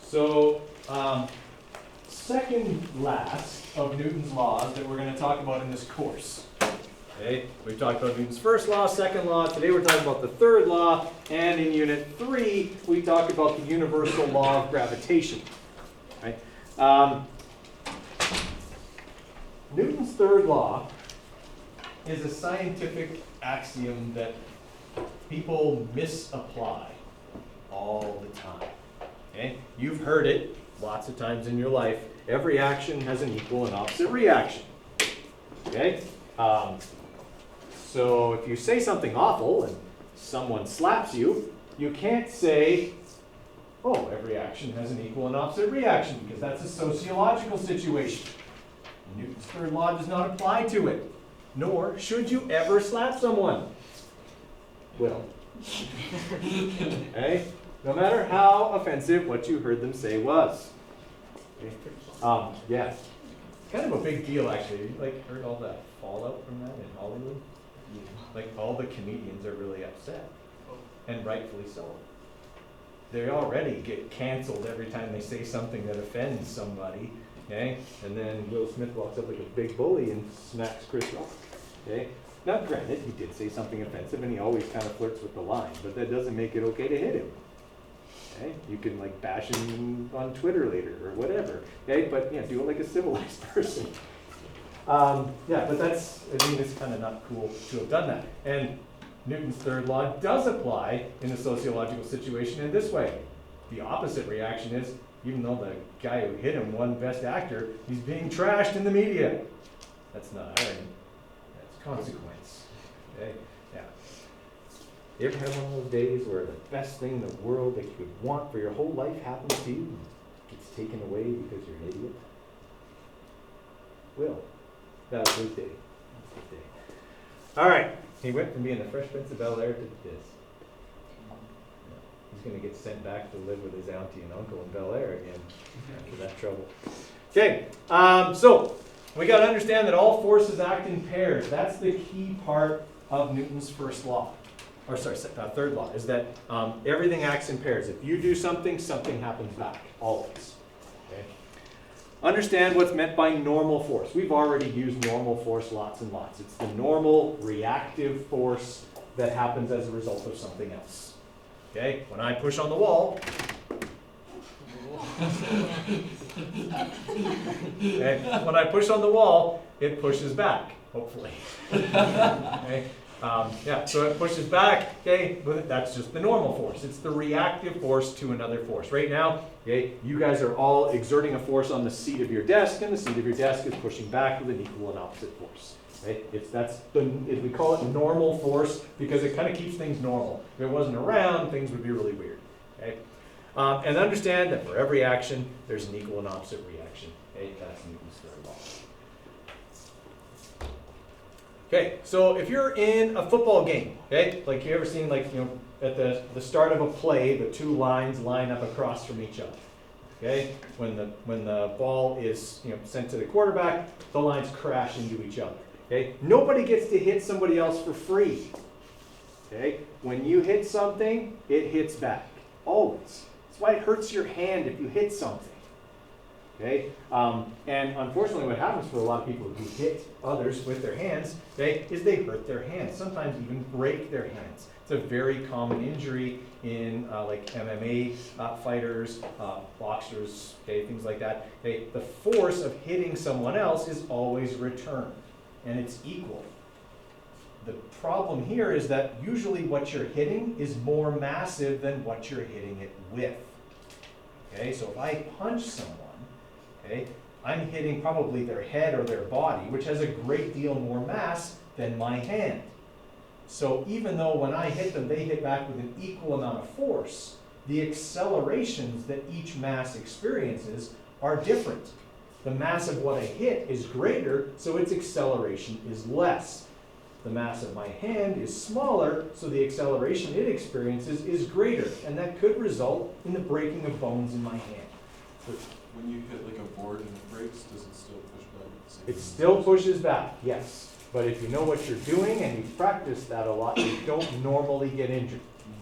So, second last of Newton's laws that we're going to talk about in this course. Okay, we've talked about Newton's first law, second law. Today we're talking about the third law, and in Unit 3 we talked about the universal law of gravitation. Right? Newton's third law is a scientific axiom that people misapply all the time. Okay? You've heard it lots of times in your life. Every action has an equal and opposite reaction. Okay? So if you say something awful and someone slaps you, you can't say, oh, every action has an equal and opposite reaction, because that's a sociological situation. Newton's third law does not apply to it, nor should you ever slap someone. Will. Okay? No matter how offensive what you heard them say was. Okay? Yeah. It's kind of a big deal, actually. You heard all that fallout from that in Hollywood? Like, all the comedians are really upset, and rightfully so. They already get canceled every time they say something that offends somebody, okay? And then Will Smith walks up like a big bully and smacks Chris Rock, okay? Now, granted, he did say something offensive, and he always kind of flirts with the line, but that doesn't make it okay to hit him. Okay? You can bash him on Twitter later or whatever, okay? But yeah, do it like a civilized person. Yeah, but it's kind of not cool to have done that. And Newton's third law does apply in a sociological situation in this way. The opposite reaction is, even though the guy who hit him won Best Actor, he's being trashed in the media. That's not irony, that's consequence. Okay? Yeah. You ever had one of those days where the best thing in the world that you could want for your whole life happens to you and gets taken away because you're an idiot? Will. That was his day. All right. He went from being the Fresh Prince of Bel-Air to this. He's going to get sent back to live with his auntie and uncle in Bel-Air again after that trouble. Okay. So we got to understand that all forces act in pairs. That's the key part of Newton's first law. Or sorry, third law, is that everything acts in pairs. If you do something, something happens back, always. Okay? Understand what's meant by normal force. We've already used normal force lots and lots. It's the normal reactive force that happens as a result of something else. Okay? When I push on the wall, okay? When I push on the wall, it pushes back, hopefully. Okay? Yeah, so it pushes back, okay, but that's just the normal force. It's the reactive force to another force. Right now, okay, you guys are all exerting a force on the seat of your desk, and the seat of your desk is pushing back with an equal and opposite force. Okay? We call it normal force because it kind of keeps things normal. If it wasn't around, things would be really weird. Okay? And understand that for every action, there's an equal and opposite reaction. Okay? That's Newton's third law. Okay, so if you're in a football game, okay, like you ever seen, at the start of a play, the two lines line up across from each other. Okay, when the ball is sent to the quarterback, the lines crash into each other. Okay, nobody gets to hit somebody else for free. Okay, when you hit something, it hits back always. That's why it hurts your hand if you hit something. Okay, and unfortunately what happens for a lot of people who hit others with their hands, okay, is they hurt their hands, sometimes even break their hands. It's a very common injury in MMA fighters, boxers, okay, things like that. Okay, the force of hitting someone else is always returned, and it's equal. The problem here is that usually what you're hitting is more massive than what you're hitting it with. Okay, so if I punch someone, okay, I'm hitting probably their head or their body, which has a great deal more mass than my hand. So even though when I hit them, they hit back with an equal amount of force, the accelerations that each mass experiences are different. The mass of what I hit is greater, so its acceleration is less. The mass of my hand is smaller, so the acceleration it experiences is greater, and that could result in the breaking of bones in my hand. When you hit a board and it breaks, does it still push back? It still pushes back, yes. But if you know what you're doing and you practice that a lot, you don't normally get injured.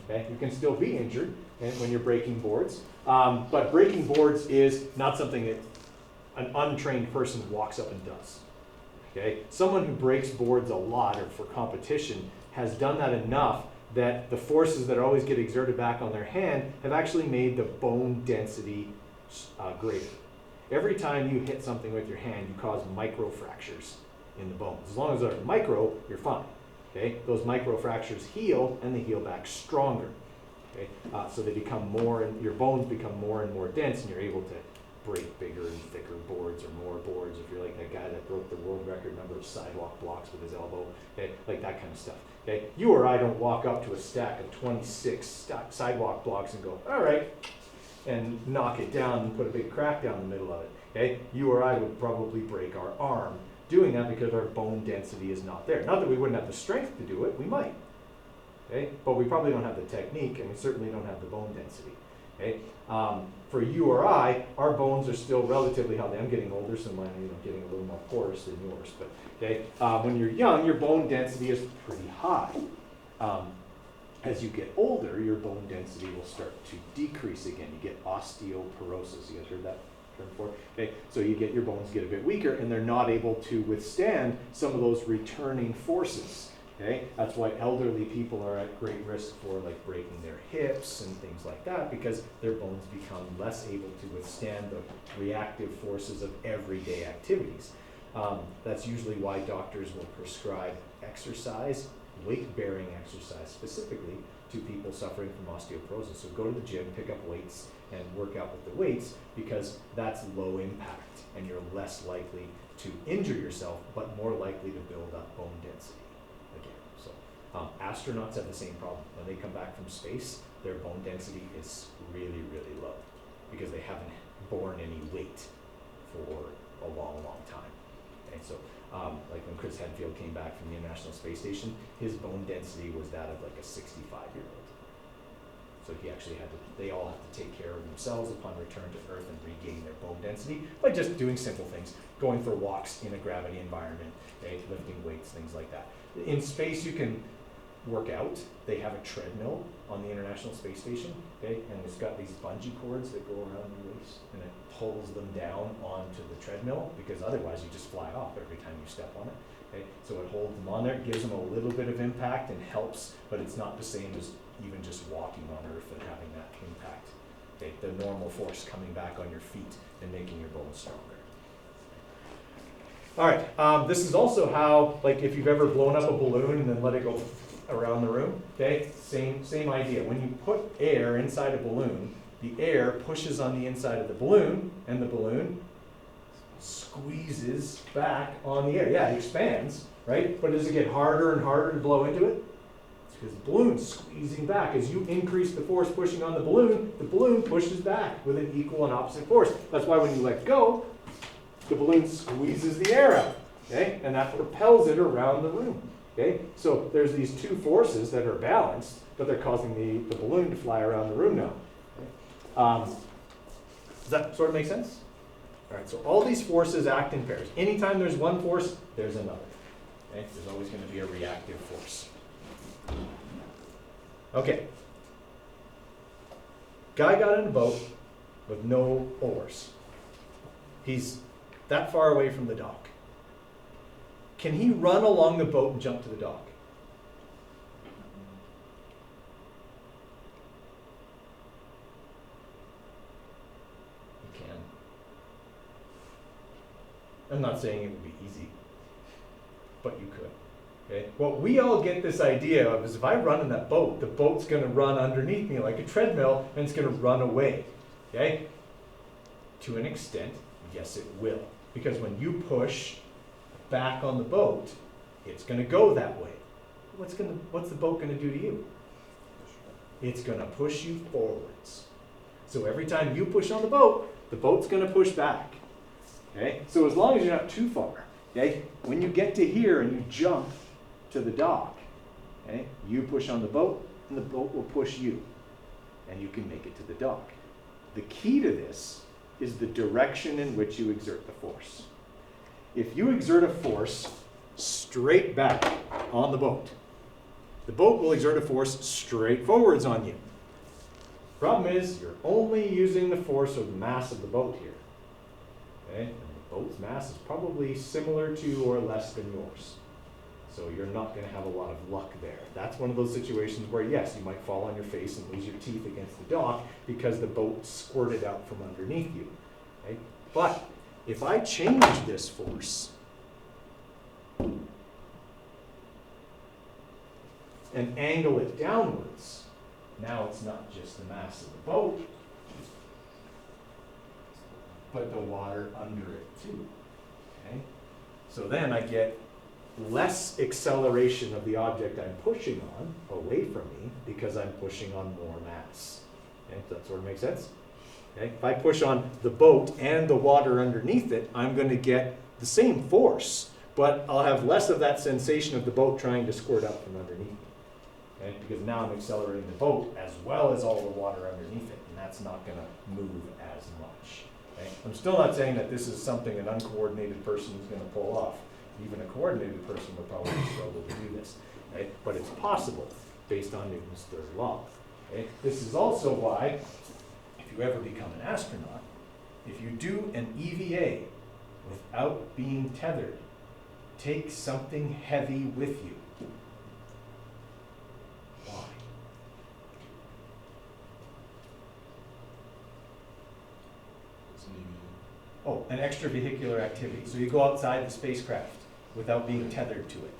Okay? You can still be injured when you're breaking boards, but breaking boards is not something that an untrained person walks up and does. Okay? Someone who breaks boards a lot or for competition has done that enough that the forces that always get exerted back on their hand have actually made the bone density greater. Every time you hit something with your hand, you cause micro fractures in the bones. As long as they're micro, you're fine. Okay? Those micro fractures heal, and they heal back stronger. Okay? So they become more, and your bones become more and more dense, and you're able to break bigger and thicker boards or more boards. If you're like that guy that broke the world record number of sidewalk blocks with his elbow, okay? Like that kind of stuff. Okay? You or I don't walk up to a stack of 26 sidewalk blocks and go, all right, and knock it down and put a big crack down the middle of it. Okay? You or I would probably break our arm doing that because our bone density is not there. Not that we wouldn't have the strength to do it, we might. Okay? But we probably don't have the technique, and we certainly don't have the bone density. Okay? For you or I, our bones are still relatively healthy. I'm getting older, so mine are getting a little more porous than yours. But okay, when you're young, your bone density is pretty high. As you get older, your bone density will start to decrease again. You get osteoporosis. You guys heard that term before? Okay, so your bones get a bit weaker, and they're not able to withstand some of those returning forces. Okay, that's why elderly people are at great risk for like breaking their hips and things like that, because their bones become less able to withstand the reactive forces of everyday activities. That's usually why doctors will prescribe exercise, weight-bearing exercise specifically, to people suffering from osteoporosis. So go to the gym, pick up weights, and work out with the weights, because that's low impact, and you're less likely to injure yourself, but more likely to build up bone density. Astronauts have the same problem. When they come back from space, their bone density is really, really low because they haven't borne any weight for a long, long time. And so, like when Chris Hadfield came back from the International Space Station, his bone density was that of like a 65-year-old. So they all have to take care of themselves upon return to Earth and regain their bone density by just doing simple things, going for walks in a gravity environment, okay, lifting weights, things like that. In space, you can work out. They have a treadmill on the International Space Station, okay, and it's got these bungee cords that go around your waist, and it pulls them down onto the treadmill, because otherwise you just fly off every time you step on it. Okay, so it holds them on there, gives them a little bit of impact and helps, but it's not the same as even just walking on Earth and having that impact. Okay, the normal force coming back on your feet and making your bones stronger. All right, this is also how, like if you've ever blown up a balloon and then let it go around the room, okay, same idea. When you put air inside a balloon, the air pushes on the inside of the balloon, and the balloon squeezes back on the air. Yeah, it expands, right? But does it get harder and harder to blow into it? It's because the balloon's squeezing back. As you increase the force pushing on the balloon pushes back with an equal and opposite force. That's why when you let go, the balloon squeezes the air out, okay? And that propels it around the room, okay? So there's these two forces that are balanced, but they're causing the balloon to fly around the room now. Okay? Does that sort of make sense? All right, so all these forces act in pairs. Anytime there's one force, there's another. Okay? There's always going to be a reactive force. Okay. Guy got in a boat with no oars. He's that far away from the dock. Can he run along the boat and jump to the dock? He can. I'm not saying it would be easy, but you could. Okay? What we all get this idea of is if I run in that boat, the boat's going to run underneath me like a treadmill, and it's going to run away. Okay? To an extent, yes, it will. Because when you push back on the boat, it's going to go that way. What's the boat going to do to you? It's going to push you forwards. So every time you push on the boat's going to push back. Okay? So as long as you're not too far, okay? When you get to here and you jump to the dock, okay? You push on the boat and the boat will push you, and you can make it to the dock. The key to this is the direction in which you exert the force. If you exert a force straight back on the boat, the boat will exert a force straight forwards on you. Problem is, you're only using the force of the mass of the boat here. Okay? And the boat's mass is probably similar to or less than yours. So you're not going to have a lot of luck there. That's one of those situations where, yes, you might fall on your face and lose your teeth against the dock because the boat squirted out from underneath you. Okay? But if I change this force and angle it downwards, now it's not just the mass of the boat, but the water under it too. Okay? So then I get less acceleration of the object I'm pushing on away from me because I'm pushing on more mass. Okay? Does that sort of make sense? Okay? If I push on the boat and the water underneath it, I'm going to get the same force, but I'll have less of that sensation of the boat trying to squirt out from underneath me. Okay? Because now I'm accelerating the boat as well as all the water underneath it, and that's not going to move as much. Okay? I'm still not saying that this is something an uncoordinated person is going to pull off. Even a coordinated person would probably struggle to do this. Okay? But it's possible based on Newton's third law. Okay? This is also why, if you ever become an astronaut, if you do an EVA without being tethered, take something heavy with you. Why? It's an EVA. Oh, an extravehicular activity. So you go outside the spacecraft without being tethered to it.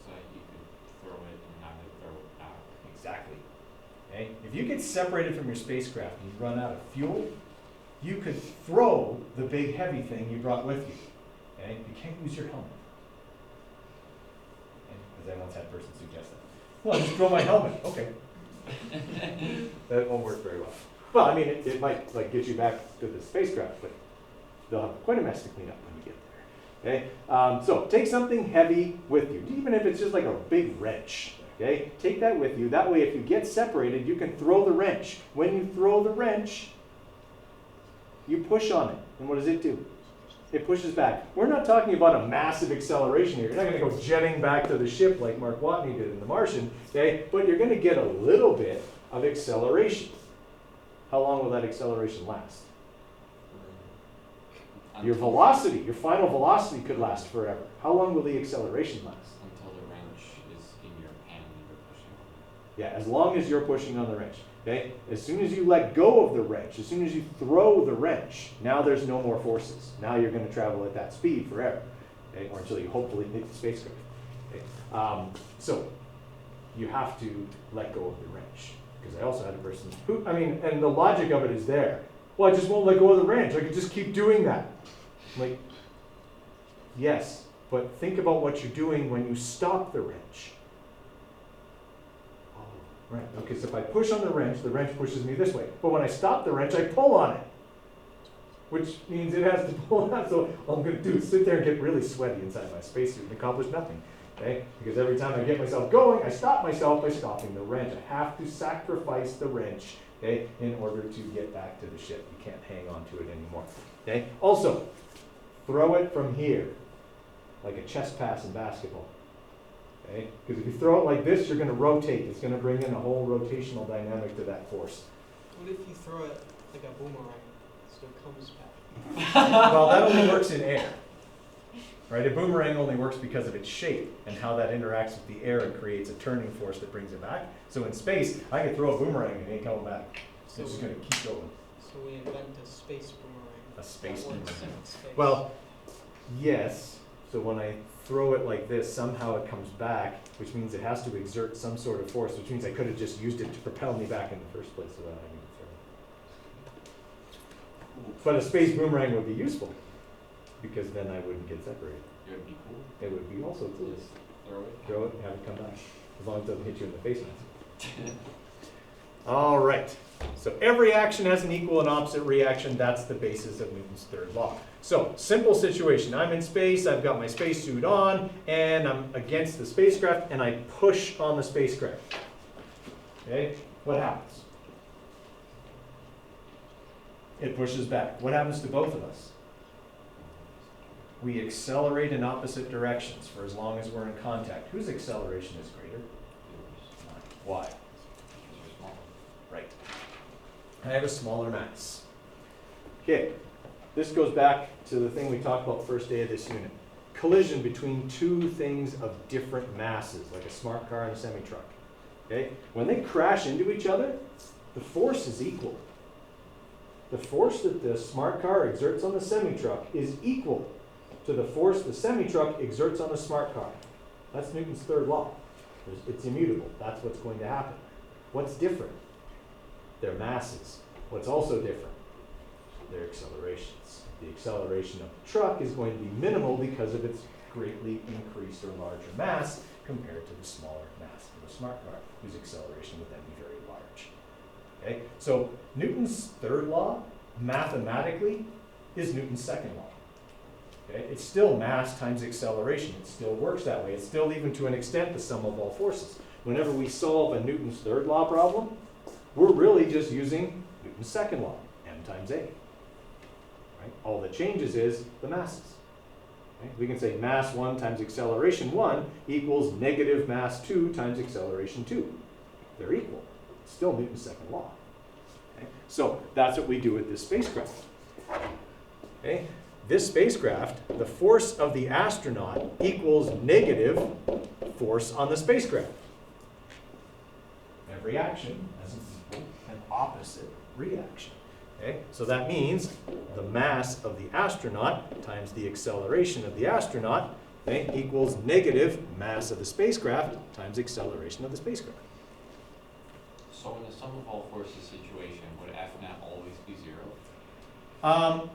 So you could throw it and have it throw it back. Exactly. Okay? If you get separated from your spacecraft and you run out of fuel, you could throw the big heavy thing you brought with you. Okay? You can't use your helmet. Because I once had a person suggest that. Well, just throw my helmet. Okay. That won't work very well. Well, I mean, it might like get you back to the spacecraft, but they'll have quite a mess to clean up when you get there. Okay? So take something heavy with you, even if it's just like a big wrench. Okay? Take that with you. That way, if you get separated, you can throw the wrench. When you throw the wrench, you push on it. And what does it do? It pushes back. We're not talking about a massive acceleration here. You're not going to go jetting back to the ship like Mark Watney did in The Martian. Okay? But you're going to get a little bit of acceleration. How long will that acceleration last? Your velocity, your final velocity could last forever. How long will the acceleration last? Until the wrench is in your hand and you're pushing on it. Yeah, as long as you're pushing on the wrench. Okay? As soon as you let go of the wrench, as soon as you throw the wrench, now there's no more forces. Now you're going to travel at that speed forever. Okay? Or until you hopefully hit the spacecraft. Okay? So you have to let go of the wrench. Because I also had a person who, I mean, and the logic of it is there. Well, I just won't let go of the wrench. I could just keep doing that. I'm like, yes, but think about what you're doing when you stop the wrench. Oh, right. Okay, so if I push on the wrench pushes me this way. But when I stop the wrench, I pull on it. Which means it has to pull out. So all I'm going to do is sit there and get really sweaty inside my spacesuit and accomplish nothing. Okay? Because every time I get myself going, I stop myself by stopping the wrench. I have to sacrifice the wrench, okay, in order to get back to the ship. You can't hang on to it anymore. Okay? Also, throw it from here, like a chest pass in basketball. Okay? Because if you throw it like this, you're going to rotate. It's going to bring in a whole rotational dynamic to that force. What if you throw it like a boomerang, so it comes back? Well, that only works in air. Right? A boomerang only works because of its shape and how that interacts with the air and creates a turning force that brings it back. So in space, I can throw a boomerang and it ain't coming back. It's just going to keep going. So we invent a space boomerang. A space that works boomerang. in space. Well, yes. So when I throw it like this, somehow it comes back, which means it has to exert some sort of force, which means I could have just used it to propel me back in the first place without having to throw it. But a space boomerang would be useful, because then I wouldn't get separated. It would be cool. It would be also cool. Just throw it. Throw it and have it come back, as long as it doesn't hit you in the face. All right. So every action has an equal and opposite reaction. That's the basis of Newton's third law. So simple situation. I'm in space. I've got my spacesuit on, and I'm against the spacecraft, and I push on the spacecraft. Okay. What happens? It pushes back. What happens to both of us? we accelerate in opposite directions for as long as we're in contact. Whose acceleration is greater? Mine. Why? Because you're smaller. Right. I have a smaller mass. Okay, this goes back to the thing we talked about first day of this unit. Collision between two things of different masses, like a smart car and a semi-truck. Okay, when they crash into each other, the force is equal. The force that the smart car exerts on the semi-truck is equal to the force the semi-truck exerts on the smart car. That's Newton's third law. It's immutable. That's what's going to happen. What's different? Their masses. What's also different? Their accelerations. The acceleration of the truck is going to be minimal because of its greatly increased or larger mass compared to the smaller mass of the smart car, whose acceleration would then be very large. Okay? So Newton's third law, mathematically, is Newton's second law. Okay? It's still mass times acceleration. It still works that way. It's still, even to an extent, the sum of all forces. Whenever we solve a Newton's third law problem, we're really just using Newton's second law, m times a. Right? All that changes is the masses. Okay? We can say mass 1 times acceleration 1 equals negative mass 2 times acceleration 2. They're equal. It's still Newton's second law. Okay? So that's what we do with this spacecraft. Okay? This spacecraft, the force of the astronaut equals negative force on the spacecraft. Every action has an equal and opposite reaction. Okay? So that means the mass of the astronaut times the acceleration of the astronaut, okay, equals negative mass of the spacecraft times acceleration of the spacecraft. So in the sum of all forces situation, would Fnet always be 0?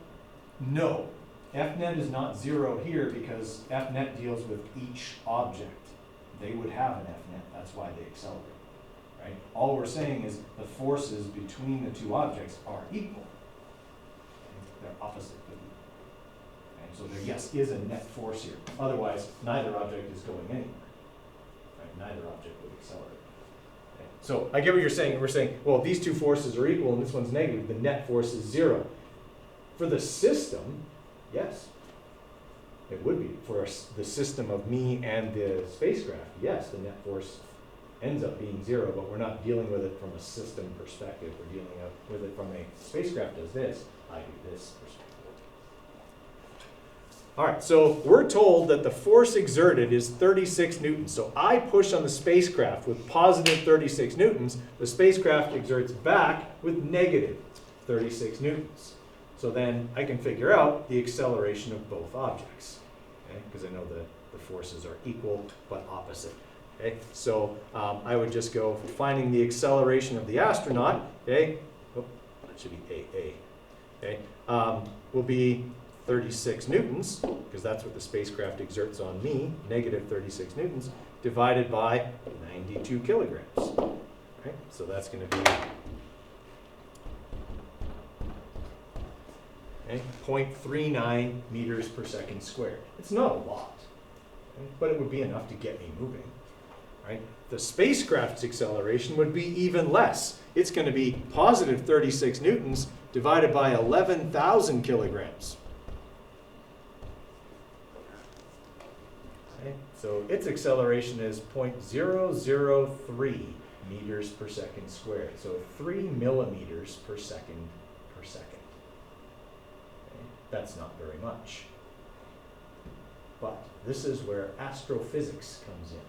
No. Fnet is not 0 here because Fnet deals with each object. They would have an Fnet. That's why they accelerate. Right? All we're saying is the forces between the two objects are equal. Okay? They're opposite. Okay? So there, yes, is a net force here. Otherwise, neither object is going anywhere. Right? Neither object would accelerate. Okay? So I get what you're saying. We're saying, well, these two forces are equal and this one's negative. The net force is 0. For the system, yes. It would be. For the system of me and the spacecraft, yes, the net force ends up being 0, but we're not dealing with it from a system perspective. We're dealing with it from a spacecraft does this, I do this perspective. All right, so we're told that the force exerted is 36 newtons. So I push on the spacecraft with positive 36 newtons. The spacecraft exerts back with negative 36 newtons. So then I can figure out the acceleration of both objects, okay? Because I know the forces are equal but opposite. Okay, so I would just go finding the acceleration of the astronaut. Okay, oh, that should be AA. Okay, will be 36 newtons because that's what the spacecraft exerts on me. Negative 36 newtons divided by 92 kilograms. Okay, so that's going to be 0.39 meters per second squared. It's not a lot, okay, but it would be enough to get me moving. Right? The spacecraft's acceleration would be even less. It's going to be positive 36 newtons divided by 11,000 kilograms. Okay? So its acceleration is 0.003 meters per second squared. So 3 millimeters per second per second. Okay? That's not very much. But this is where astrophysics comes in.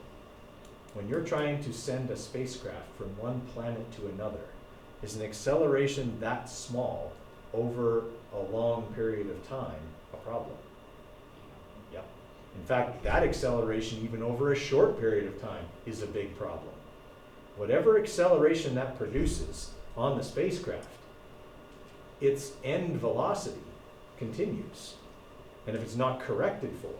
When you're trying to send a spacecraft from one planet to another, is an acceleration that small over a long period of time a problem? Yep. In fact, that acceleration even over a short period of time is a big problem. Whatever acceleration that produces on the spacecraft, its end velocity continues. And if it's not corrected for,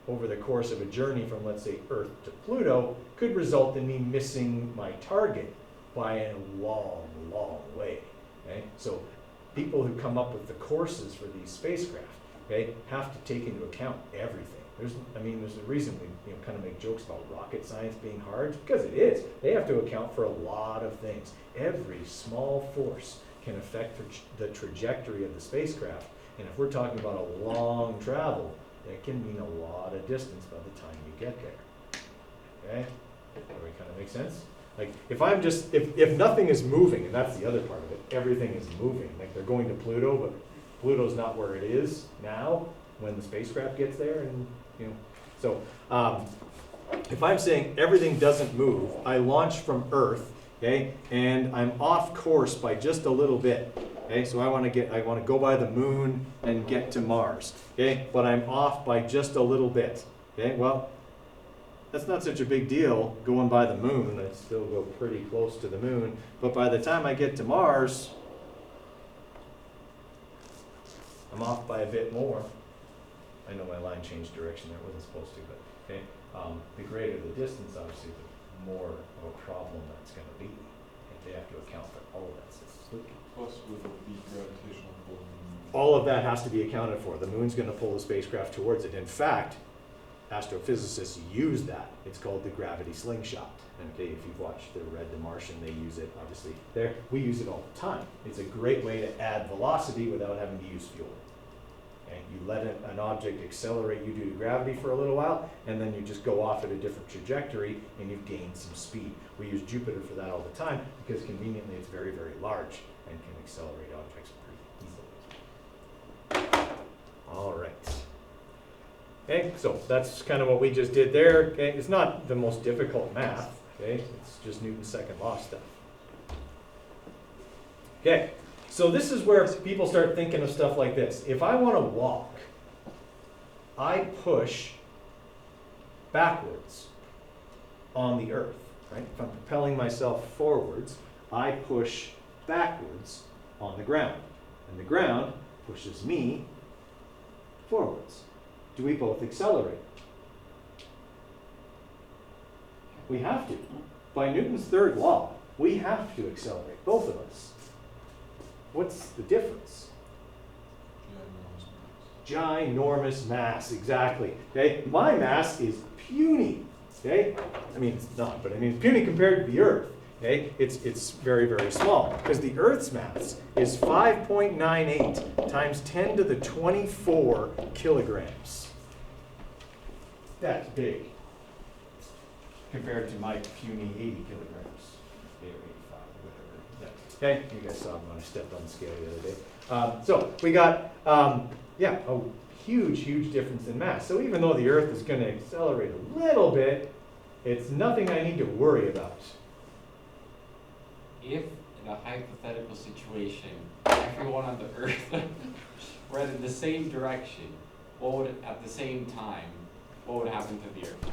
over the course of a journey from, let's say, Earth to Pluto, could result in me missing my target by a long, long way. Okay? So people who come up with the courses for these spacecraft, okay, have to take into account everything. There's a reason we kind of make jokes about rocket science being hard, because it is. They have to account for a lot of things. Every small force can affect the trajectory of the spacecraft, And if we're talking about a long travel, that can mean a lot of distance by the time you get there. Okay? Does that kind of make sense? Like, if I'm just, if nothing is moving, and that's the other part of it, everything is moving. Like, they're going to Pluto, but Pluto's not where it is now when the spacecraft gets there, and, you know. So, if I'm saying everything doesn't move, I launch from Earth, okay, and I'm off course by just a little bit. Okay, so I want to go by the moon and get to Mars. Okay, but I'm off by just a little bit. Okay, well, that's not such a big deal going by the moon. I still go pretty close to the moon. But by the time I get to Mars, I'm off by a bit more. I know my line changed direction there. It wasn't supposed to, but okay. The greater the distance, obviously, the more of a problem that's going to be. And they have to account for all of that stuff. Plus with the gravitational pull. All of that has to be accounted for. The moon's going to pull the spacecraft towards it. In fact, astrophysicists use that. It's called the gravity slingshot. Okay, if you've watched Red the Martian, they use it, obviously. We use it all the time. It's a great way to add velocity without having to use fuel. Okay, you let an object accelerate you due to gravity for a little while, and then you just go off at a different trajectory, and you've gained some speed. We use Jupiter for that all the time, because conveniently it's very, very large and can accelerate objects pretty easily. All right. Okay, so that's kind of what we just did there. Okay, it's not the most difficult math. Okay, it's just Newton's second law stuff. Okay, so this is where people start thinking of stuff like this. If I want to walk, I push backwards on the earth. Right? If I'm propelling myself forwards, I push backwards on the ground, and the ground pushes me forwards. Do we both accelerate? We have to. By Newton's third law, we have to accelerate, both of us. What's the difference? Ginormous mass, exactly. Okay, my mass is puny. Okay, I mean it's not, but I mean it's puny compared to the Earth. Okay, it's very, very small, because the Earth's mass is 5.98 times 10 to the 24 kilograms. That's big compared to my puny 80 kilograms. Okay, or 85, whatever. Yeah. Okay, you guys saw me when I stepped on the scale the other day. So we got, yeah, a huge, huge difference in mass. So even though the Earth is going to accelerate a little bit, it's nothing I need to worry about. If in a hypothetical situation, everyone on the Earth read in the same direction, at the same time, what would happen to the Earth?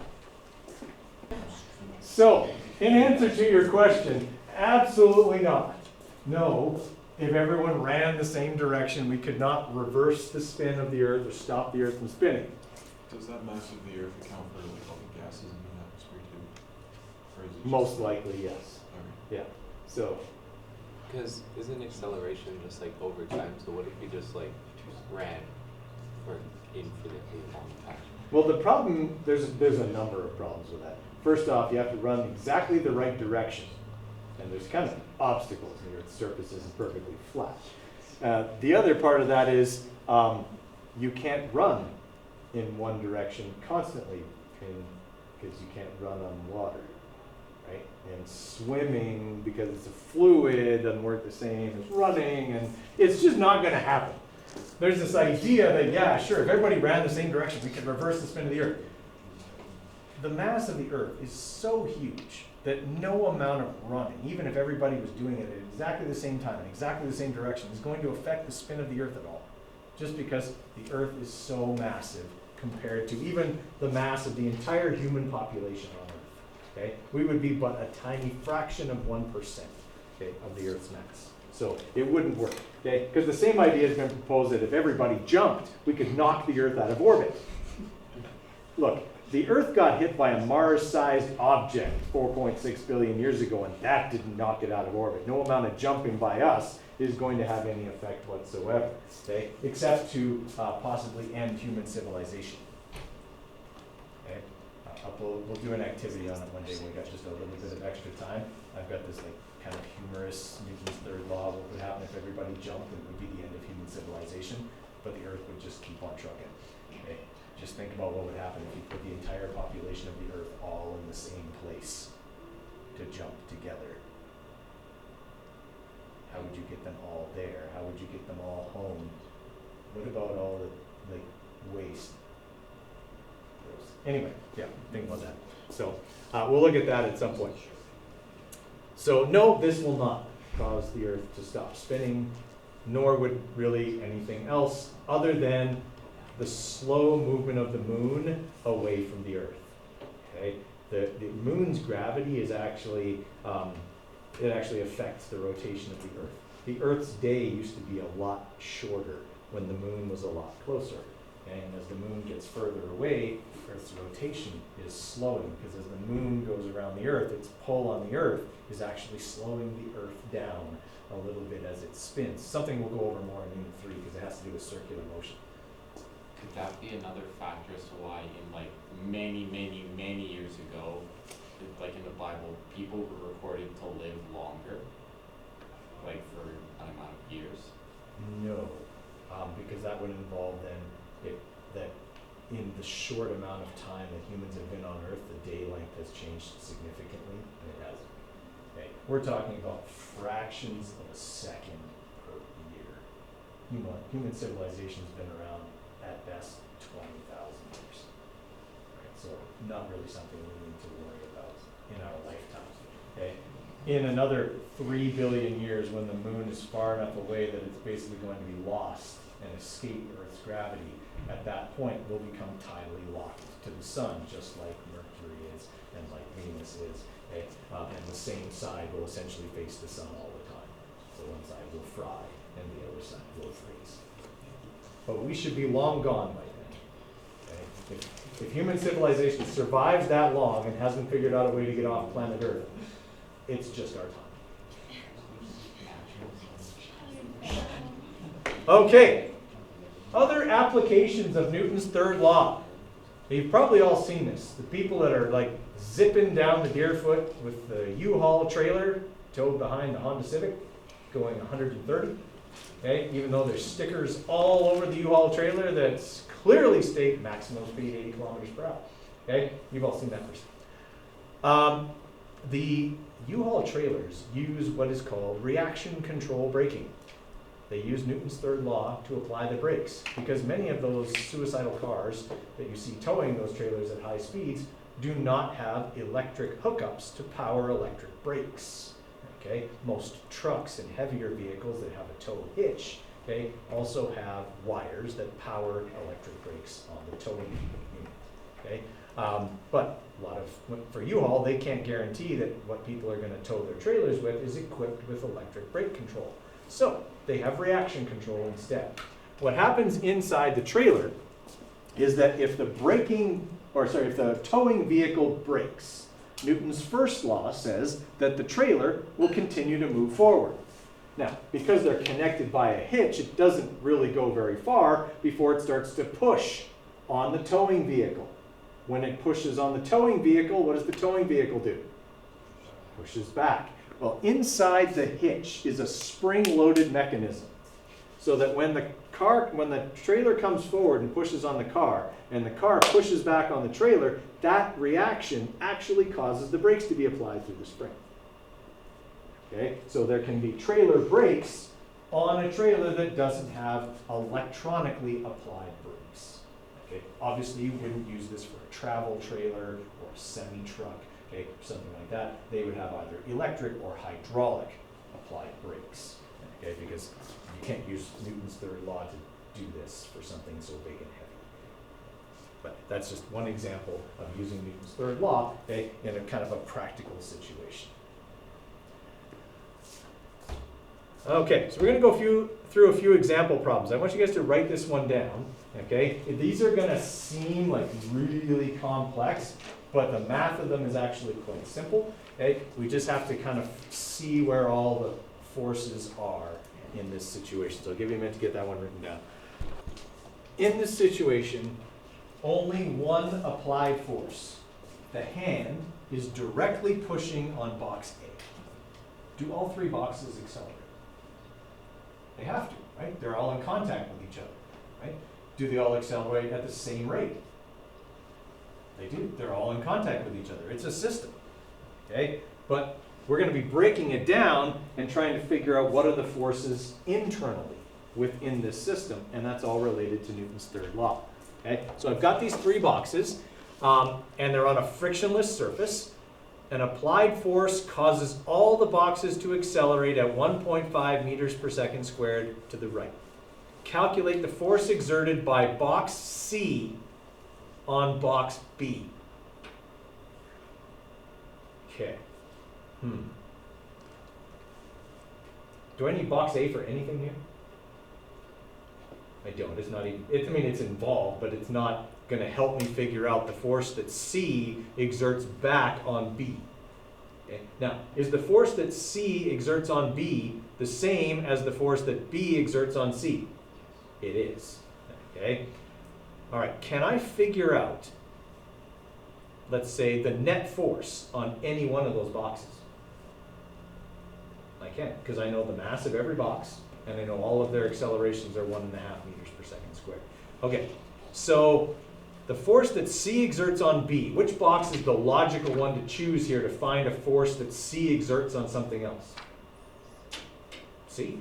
So, in answer to your question, absolutely not. No, if everyone ran the same direction, we could not reverse the spin of the Earth or stop the Earth from spinning. Does that mass of the Earth account for like all the gases in the atmosphere too? Or is it just Most likely, yes. Okay. Yeah. So, Because isn't acceleration just like over time? So what if we just like ran for infinitely long time? well, the problem, there's a number of problems with that. First off, you have to run exactly the right direction. And there's kind of obstacles. The Earth's surface isn't perfectly flat. The other part of that is you can't run in one direction constantly because you can't run on water. Right? And swimming, because it's a fluid, doesn't work the same as running, and it's just not going to happen. There's this idea that, yeah, sure, if everybody ran the same direction, we could reverse the spin of the Earth. The mass of the Earth is so huge that no amount of running, even if everybody was doing it at exactly the same time, in exactly the same direction, is going to affect the spin of the Earth at all. Just because the Earth is so massive compared to even the mass of the entire human population on Earth. Okay? We would be but a tiny fraction of 1%, okay, of the Earth's mass. So it wouldn't work. Okay? Because the same idea has been proposed that if everybody jumped, we could knock the Earth out of orbit. Look, the Earth got hit by a Mars-sized object 4.6 billion years ago, and that didn't knock it out of orbit. No amount of jumping by us is going to have any effect whatsoever, okay? Except to possibly end human civilization. Okay? We'll do an activity on it one day when we got just a little bit of extra time. I've got this like kind of humorous Newton's third law. What would happen if everybody jumped? It would be the end of human civilization. but the Earth would just keep on trucking. Okay? Just think about what would happen if you put the entire population of the Earth all in the same place to jump together. How would you get them all there? How would you get them all home? What about all the waste? Anyway, yeah, think about that. So we'll look at that at some point. So no, this will not cause the Earth to stop spinning, nor would really anything else other than the slow movement of the moon away from the Earth. Okay, the moon's gravity is actually it actually affects the rotation of the Earth. The Earth's day used to be a lot shorter when the moon was a lot closer. And as the moon gets further away, Earth's rotation is slowing, because as the moon goes around the Earth, its pull on the Earth is actually slowing the Earth down a little bit as it spins. Something we'll go over more in Unit 3, because it has to do with circular motion. Could that be another factor as to why in like many years ago, like in the Bible, people were recorded to live longer? Like for an amount of years? No, because that would involve then that in the short amount of time that humans have been on Earth, the day length has changed significantly, and it hasn't. Okay, we're talking about fractions of a second per year. Human civilization's been around at best 20,000 years. Right, so not really something we need to worry about in our lifetime. Okay, in another 3 billion years, when the moon is far enough away that it's basically going to be lost and escape Earth's gravity, at that point we'll become tidally locked to the sun, just like Mercury is and like Venus is. Okay? And the same side will essentially face the sun all the time. So one side will fry and the other side will freeze. But we should be long gone by then. Okay? If human civilization survives that long and hasn't figured out a way to get off planet Earth, it's just our time. Okay, other applications of Newton's third law. You've probably all seen this. The people that are like zipping down the Deerfoot with the U-Haul trailer towed behind the Honda Civic going 130. Okay, even though there's stickers all over the U-Haul trailer that clearly state maximum speed 80 kilometers per hour. Okay, you've all seen that person. The U-Haul trailers use what is called reaction control braking. They use Newton's third law to apply the brakes, because many of those suicidal cars that you see towing those trailers at high speeds do not have electric hookups to power electric brakes. Okay? Most trucks and heavier vehicles that have a tow hitch, okay, also have wires that power electric brakes on the towing unit. Okay? But a lot of, for U-Haul, they can't guarantee that what people are going to tow their trailers with is equipped with electric brake control. So they have reaction control instead. What happens inside the trailer is that if the if the towing vehicle brakes, Newton's first law says that the trailer will continue to move forward. Now, because they're connected by a hitch, it doesn't really go very far before it starts to push on the towing vehicle. When it pushes on the towing vehicle, what does the towing vehicle do? Pushes back. Well, inside the hitch is a spring-loaded mechanism, so that when the trailer comes forward and pushes on the car, and the car pushes back on the trailer, that reaction actually causes the brakes to be applied through the spring. Okay, so there can be trailer brakes on a trailer that doesn't have electronically applied brakes. Okay, obviously you wouldn't use this for a travel trailer or a semi-truck. Okay, something like that, they would have either electric or hydraulic applied brakes. Okay, because you can't use Newton's third law to do this for something so big and heavy. But that's just one example of using Newton's third law, okay, in a kind of a practical situation. Okay, so we're going to go through a few example problems. I want you guys to write this one down. Okay, these are going to seem like really complex, but the math of them is actually quite simple. Okay, we just have to kind of see where all the forces are in this situation. So I'll give you a minute to get that one written down. In this situation, only one applied force, the hand, is directly pushing on box A. Do all three boxes accelerate? They have to, right? They're all in contact with each other. right? Do they all accelerate at the same rate? They do. They're all in contact with each other. It's a system, okay? But we're going to be breaking it down and trying to figure out what are the forces internally within this system, and that's all related to Newton's third law. Okay? So I've got these three boxes, and they're on a frictionless surface. An applied force causes all the boxes to accelerate at 1.5 meters per second squared to the right. Calculate the force exerted by box C on box B. Okay. Do I need box A for anything here? I don't. It's not even, I mean, it's involved, but it's not going to help me figure out the force that C exerts back on B. Okay. Now, is the force that C exerts on B the same as the force that B exerts on C? It is. Okay. All right. Can I figure out, let's say, the net force on any one of those boxes? I can, because I know the mass of every box, and I know all of their accelerations are 1.5 meters per second squared. Okay, so the force that C exerts on B, which box is the logical one to choose here to find a force that C exerts on something else? C?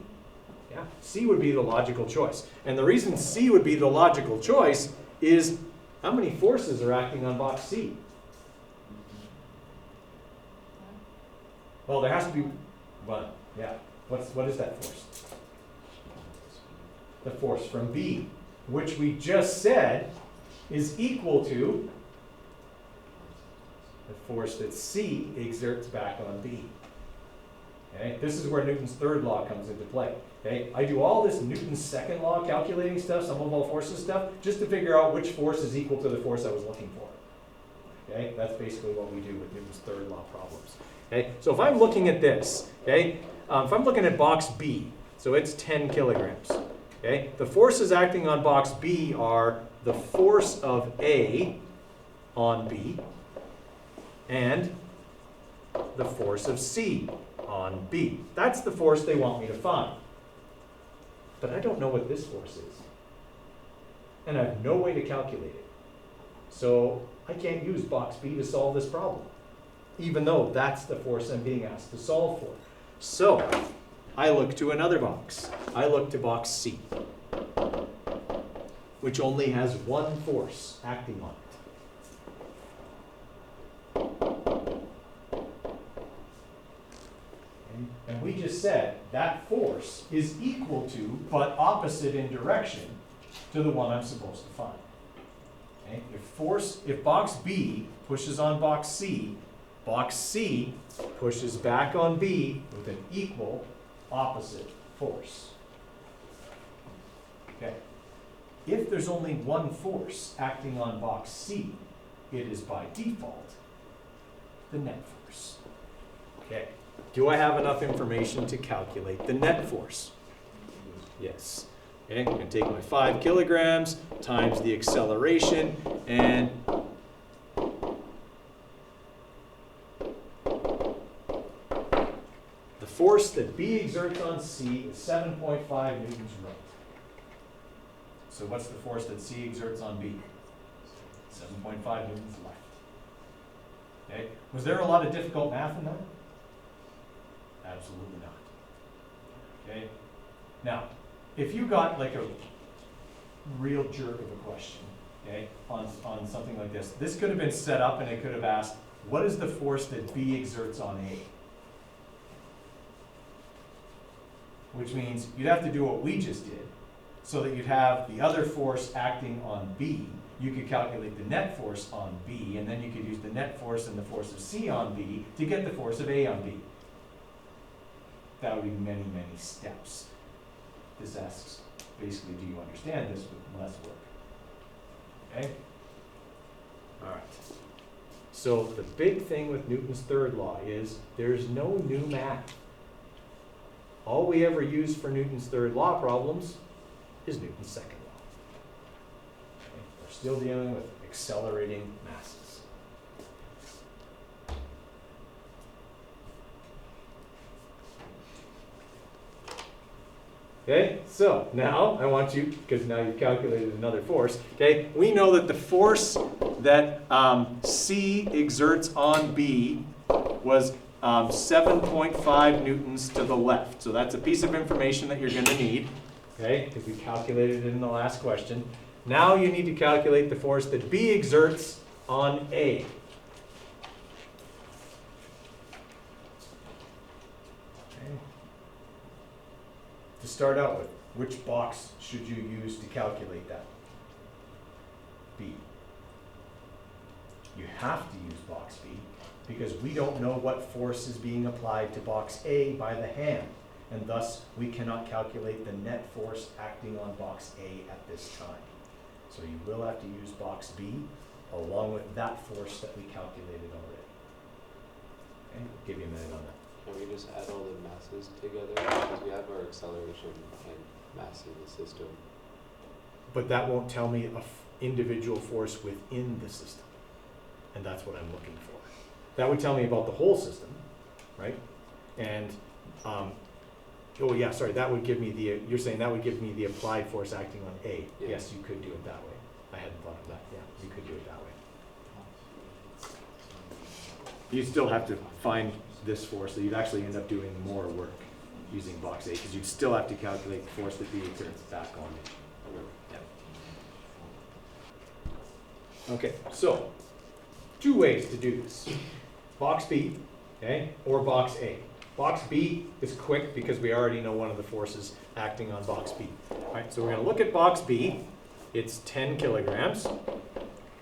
Yeah, C would be the logical choice. And the reason C would be the logical choice is how many forces are acting on box C? Well, there has to be one. Yeah. What is that force? The force from B, which we just said is equal to the force that C exerts back on B. Okay? This is where Newton's third law comes into play. Okay? I do all this Newton's second law calculating stuff, sum of all forces stuff, just to figure out which force is equal to the force I was looking for. Okay? That's basically what we do with Newton's third law problems. Okay? So if I'm looking at this, okay, if I'm looking at box B, so it's 10 kilograms. Okay? The forces acting on box B are the force of A on B and the force of C on B. That's the force they want me to find. But I don't know what this force is. And I have no way to calculate it. So I can't use box B to solve this problem, even though that's the force I'm being asked to solve for. So I look to another box. I look to box C, which only has one force acting on it. And we just said that force is equal to, but opposite in direction, to the one I'm supposed to find. Okay? If box B pushes on box C pushes back on B with an equal opposite force. Okay. If there's only one force acting on box C, it is by default the net force. Okay. Do I have enough information to calculate the net force? Yes. Okay, I'm going to take my 5 kilograms times the acceleration, and the force that B exerts on C is 7.5 newtons right. So what's the force that C exerts on B? 7.5 newtons left. Okay. Was there a lot of difficult math in that? Absolutely not. Okay. Now, if you got like a real jerk of a question, okay, on something like this, this could have been set up and it could have asked, what is the force that B exerts on A? Which means you'd have to do what we just did, so that you'd have the other force acting on B. You could calculate the net force on B, and then you could use the net force and the force of C on B to get the force of A on B. That would be many, many steps. This asks, basically, do you understand this with less work? Okay? All right. So the big thing with Newton's third law is there's no new math. All we ever use for Newton's third law problems is Newton's second law. Okay? We're still dealing with accelerating masses. Okay, so now I want you, because now you've calculated another force, okay, we know that the force that C exerts on B was 7.5 newtons to the left. So that's a piece of information that you're going to need, okay, because we calculated it in the last question. Now you need to calculate the force that B exerts on A. Okay. To start out with, which box should you use to calculate that? B. You have to use box B because we don't know what force is being applied to box A by the hand, and thus we cannot calculate the net force acting on box A at this time. So you will have to use box B along with that force that we calculated already. Okay, I'll give you a minute on that. Can we just add all the masses together? Because we have our acceleration and mass in the system. But that won't tell me an individual force within the system. And that's what I'm looking for. That would tell me about the whole system, right? And, oh yeah, sorry, that would give me the, you're saying that would give me the applied force acting on A. Yeah. Yes, you could do it that way. I hadn't thought of that, yeah, you could do it that way. You still have to find this force, so you'd actually end up doing more work using box A, because you'd still have to calculate the force that B exerts back on it. Yeah. Okay, so, two ways to do this. Box B, okay, or box A. Box B is quick because we already know one of the forces acting on box B. All right, so we're gonna look at box B. It's 10 kilograms,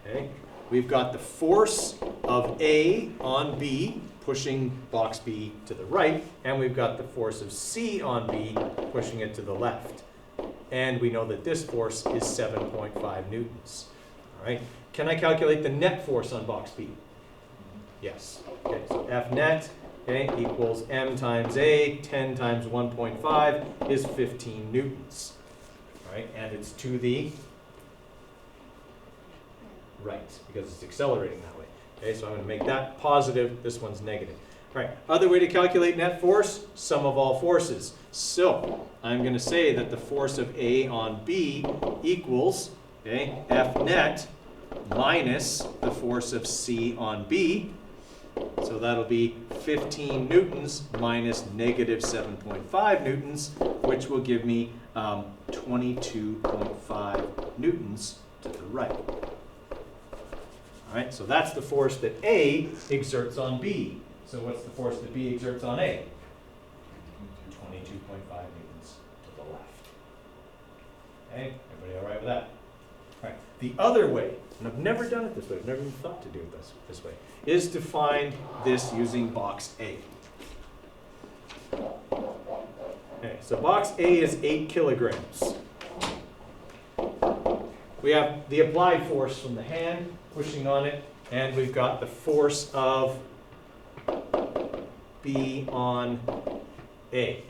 okay? We've got the force of A on B pushing box B to the right, and we've got the force of C on B pushing it to the left. And we know that this force is 7.5 newtons, all right? Can I calculate the net force on box B? Yes. Okay, so F net, okay, equals M times A, 10 times 1.5 is 15 newtons. All right, and it's to the right, because it's accelerating that way. Okay, so I'm going to make that positive, this one's negative. All right, other way to calculate net force, sum of all forces. So I'm going to say that the force of A on B equals, okay, F net minus the force of C on B. So that'll be 15 newtons minus negative 7.5 newtons, which will give me 22.5 newtons to the right. All right, so that's the force that A exerts on B. So what's the force that B exerts on A? 22.5 newtons to the left. Okay, everybody all right with that? All right, the other way, and I've never done it this way, I've never even thought to do it this way, is to find this using box A. Okay, so box A is 8 kilograms. We have the applied force from the hand pushing on it, and we've got the force of B on A.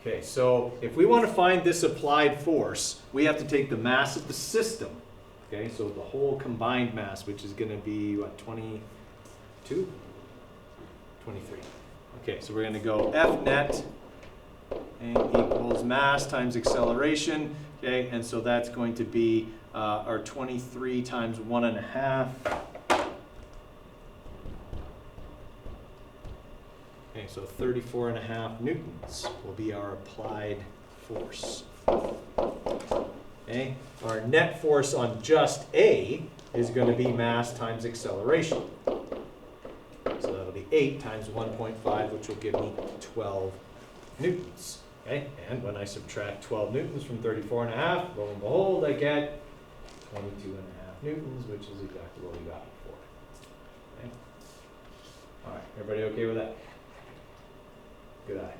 Okay, so if we want to find this applied force, we have to take the mass of the system. Okay, so the whole combined mass, which is going to be, what, 22? 23. Okay, so we're going to go F net equals mass times acceleration. Okay, and so that's going to be our 23 times 1.5. Okay, so 34.5 newtons will be our applied force. Okay, our net force on just A is going to be mass times acceleration. So that'll be 8 times 1.5, which will give me 12 newtons. Okay, and when I subtract 12 newtons from 34.5, lo and behold, I get 22.5 newtons, which is exactly what we got before. Okay. All right, everybody okay with that? Good eye.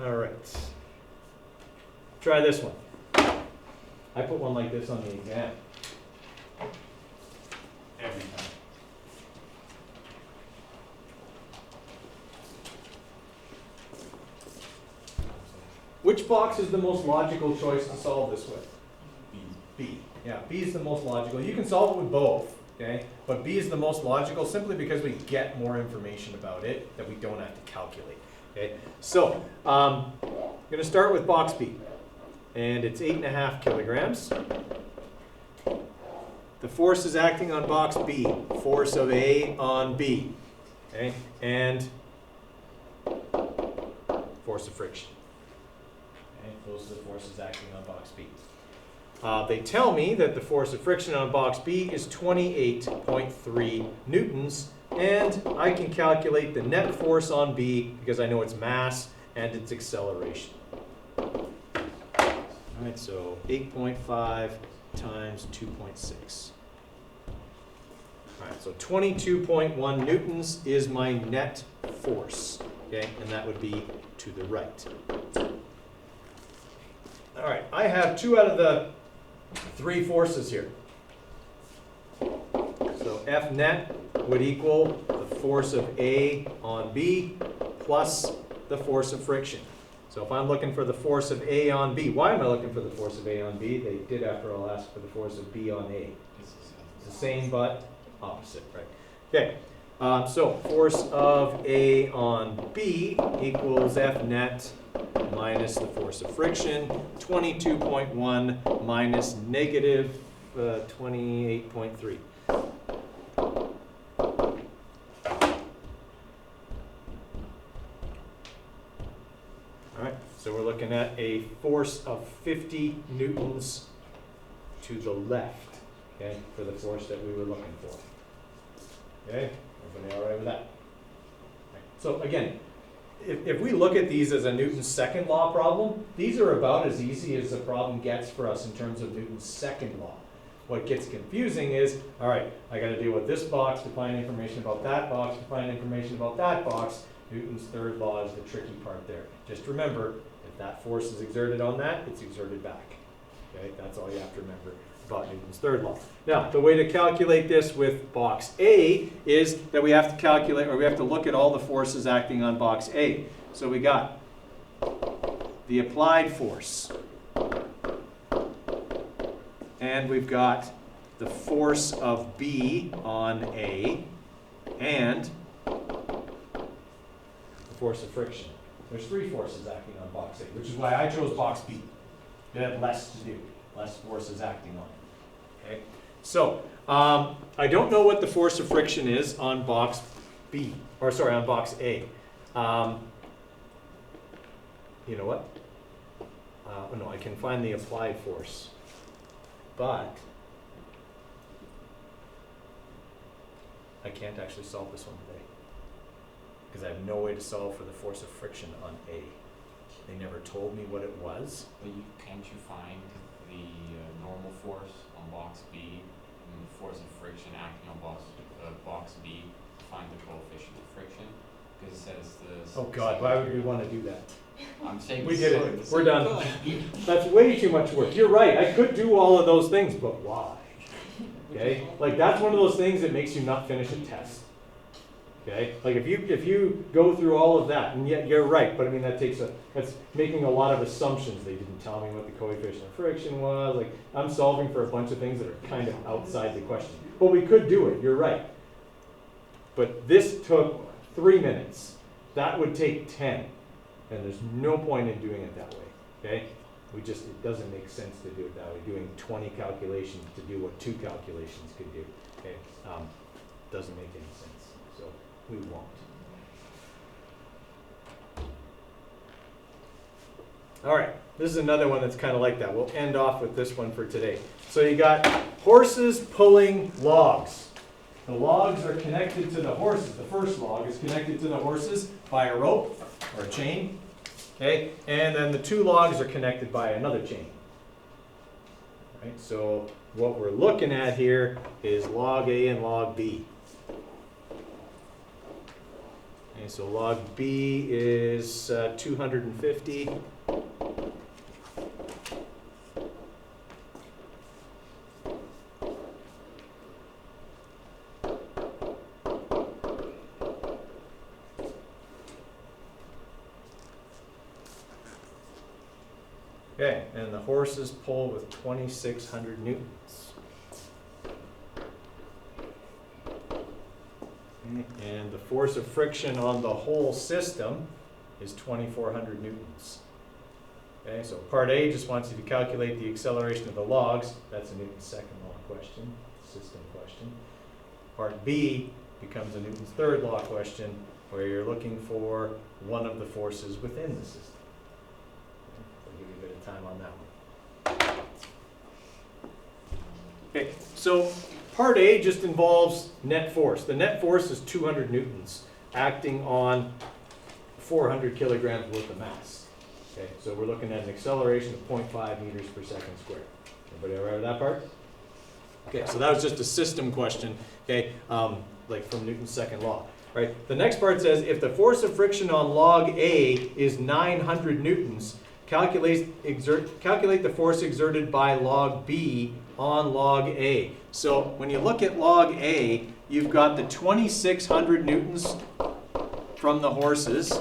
All right. Try this one. I put one like this on the exam. Every time. Which box is the most logical choice to solve this with? B. B. Yeah, B is the most logical. You can solve it with both. okay? But B is the most logical simply because we get more information about it that we don't have to calculate, okay? So, I'm gonna start with box B, and it's 8.5 kilograms. The force is acting on box B, force of A on B, okay? And force of friction. Okay? Those are the forces acting on box B. They tell me that the force of friction on box B is 28.3 newtons, and I can calculate the net force on B because I know its mass and its acceleration. All right, so 8.5 times 2.6. All right, so 22.1 newtons is my net force, okay, and that would be to the right. All right, I have 2 out of the 3 forces here. So F net would equal the force of A on B plus the force of friction. So if I'm looking for the force of A on B, why am I looking for the force of A on B? They did, after all, ask for the force of B on A. It's the same but opposite, right? Okay, so force of A on B equals F net minus the force of friction, 22.1 minus negative 28.3. All right, so we're looking at a force of 50 newtons to the left, okay, for the force that we were looking for. Okay, everybody all right with that? Okay. So again, if we look at these as a Newton's second law problem, these are about as easy as the problem gets for us in terms of Newton's second law. What gets confusing is, all right, I got to deal with this box to find information about that box, to find information about that box. Newton's third law is the tricky part there. Just remember, if that force is exerted on that, it's exerted back. Okay, that's all you have to remember about Newton's third law. Now, the way to calculate this with box A is that we have to calculate, or we have to look at all the forces acting on box A. So we got the applied force, and we've got the force of B on A, and the force of friction. There's 3 forces acting on box A, which is why I chose box B. It had less to do, less forces acting on it. Okay, so I don't know what the force of friction is on box B, or sorry, on box A. You know what? No, I can find the applied force, but I can't actually solve this one today because I have no way to solve for the force of friction on A. They never told me what it was. But can't you find the normal force on box B and the force of friction acting on box B, find the coefficient of friction? Because it says the... Oh God, why would we want to do that? I'm saying We did it. We're done. That's way too much work. You're right. I could do all of those things, but why? Okay? Like that's one of those things that makes you not finish a test. Okay? Like if you go through all of that, and yet you're right, but I mean that's making a lot of assumptions. They didn't tell me what the coefficient of friction was. Like I'm solving for a bunch of things that are kind of outside the question. But we could do it. You're right. But this took 3 minutes. That would take 10. And there's no point in doing it that way. Okay? It doesn't make sense to do it that way. Doing 20 calculations to do what 2 calculations could do. Okay? Doesn't make any sense. So we won't. All right, this is another one that's kind of like that. We'll end off with this one for today. So you got horses pulling logs. The logs are connected to the horses. The first log is connected to the horses by a rope or a chain. Okay, and then the 2 logs are connected by another chain. All right, so what we're looking at here is log A and log B. Okay, so log B is 250. Okay, and the horses pull with 2,600 newtons. And the force of friction on the whole system is 2,400 newtons. Okay, so part A just wants you to calculate the acceleration of the logs. That's a Newton's second law question, system question. Part B becomes a Newton's third law question, where you're looking for one of the forces within the system. Okay, I'll give you a bit of time on that one. Okay, so part A just involves net force. The net force is 200 newtons acting on 400 kilograms worth of mass. Okay, so we're looking at an acceleration of 0.5 meters per second squared. Everybody all right with that part? Okay, so that was just a system question, okay, like from Newton's second law, right? The next part says if the force of friction on log A is 900 newtons, calculate the force exerted by log B on log A. So when you look at log A, you've got the 2,600 newtons from the horses.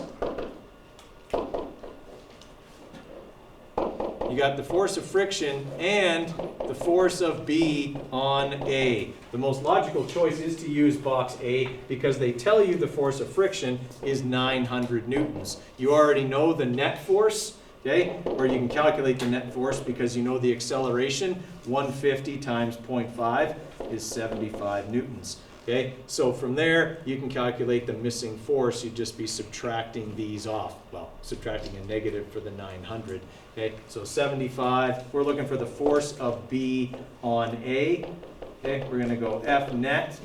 You got the force of friction and the force of B on A. The most logical choice is to use box A because they tell you the force of friction is 900 newtons. You already know the net force, okay? Or you can calculate the net force because you know the acceleration. 150 times 0.5 is 75 newtons. Okay, so from there, you can calculate the missing force. You'd just be subtracting these off. Well, subtracting a negative for the 900. Okay, so 75. We're looking for the force of B on A. Okay, we're going to go F net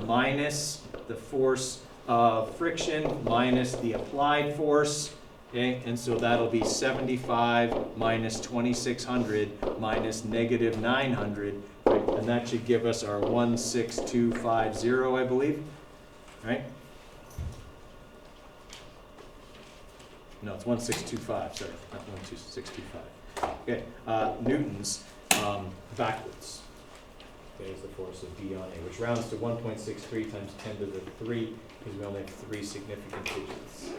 minus the force of friction minus the applied force. Okay, and so that'll be 75 minus 2,600 minus negative 900. Right, and that should give us our 16250, I believe, right? No, it's 1625, sorry, not 12625. Okay, newtons backwards. Okay, is the force of B on A, which rounds to 1.63 times 10 to the 3, because we only have 3 significant digits.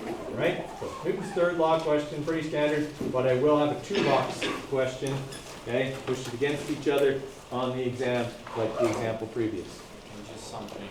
All right, so Newton's third law question, pretty standard, but I will have a 2-box question. Okay, push it against each other on the exam, like the example previous. And just something